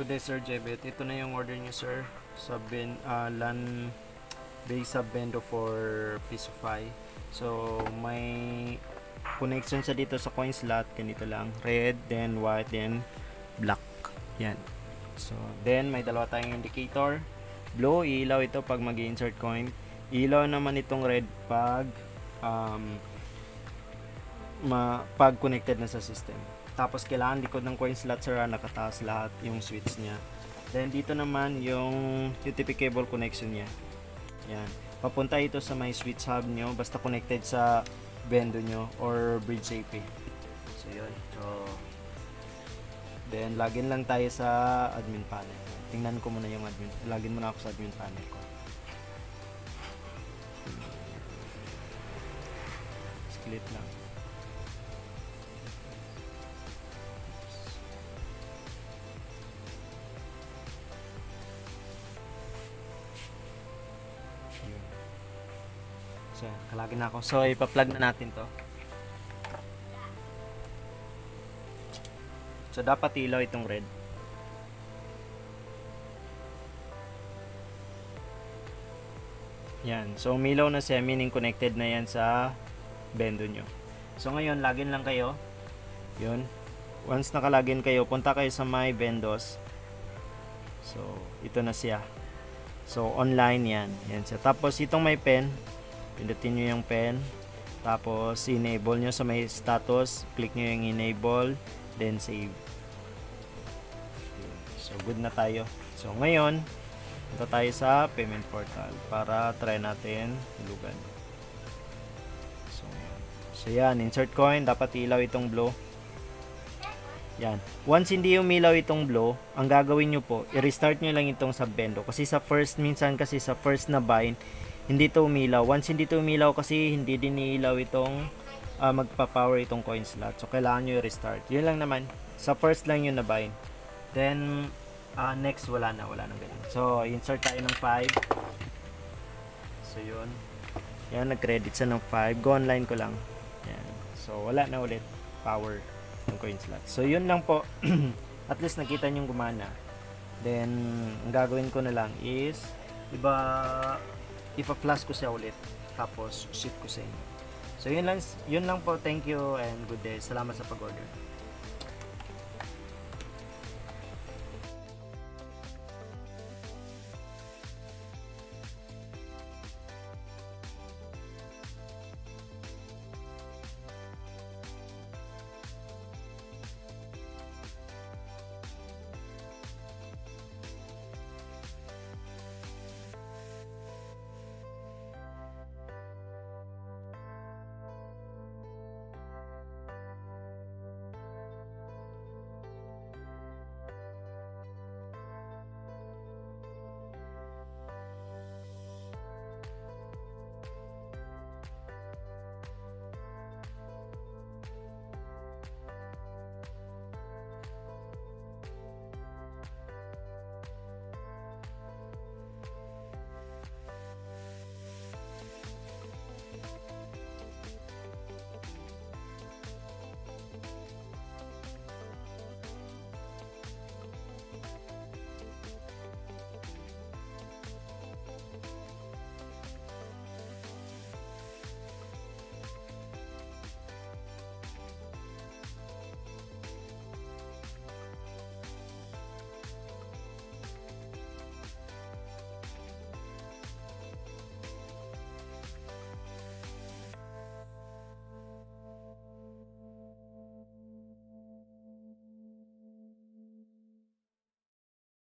Good day, Sir Jebet. Ito na yung order niyo, sir. Sa LAN base sub bendo for Pisofy. So, may connection sa dito sa coin slot. Ganito lang. Red, then white, then black. Yan. So, then may dalawa tayong indicator. Blue, ilaw ito pag mag-insert coin. Ilaw naman itong red pag pag connected na sa system. Tapos kailangan likod ng coin slot, sir, nakataas lahat yung switch niya. Then dito naman yung UTP cable connection niya. Yan. Papunta ito sa may switch hub nyo basta connected sa bendo nyo or bridge AP. So yun. So then login lang tayo sa admin panel. Tingnan ko muna yung admin. Login muna ako sa admin panel ko. Split lang. So, kalagi na ako. So, ipa-plug na natin to. So, dapat ilaw itong red. Yan. So, umilaw na siya, meaning connected na yan sa bendo nyo. So, ngayon, login lang kayo. Yun. Once nakalagin kayo, punta kayo sa my bendos. So, ito na siya. So, online yan. Yan siya. Tapos, itong may pen, pindutin nyo yung pen, tapos enable nyo sa may status, click nyo yung enable, then save. So good na tayo. So ngayon, punta tayo sa payment portal para try natin hulugan. So yan, insert coin, dapat ilaw itong blue. Yan. Once hindi umilaw itong blue, ang gagawin nyo po, i-restart nyo lang itong subbendo. Kasi sa first, minsan kasi sa first na bind, hindi to umilaw. Once hindi to umilaw kasi hindi din iilaw itong magpa-power itong coin slot. So kailangan nyo i-restart. Yun lang naman. Sa first lang yun na bind. Then next wala na ganun. So insert tayo ng 5. So yun. Yan, nag-credit sa ng 5. Go online ko lang. Yan. So wala na ulit power ng coin slot. So yun lang po. At least nakita nyo gumana. Then ang gagawin ko na lang is ipa-flash ko siya ulit tapos ship ko sa inyo. So yun lang po, thank you and good day. Salamat sa pag-order.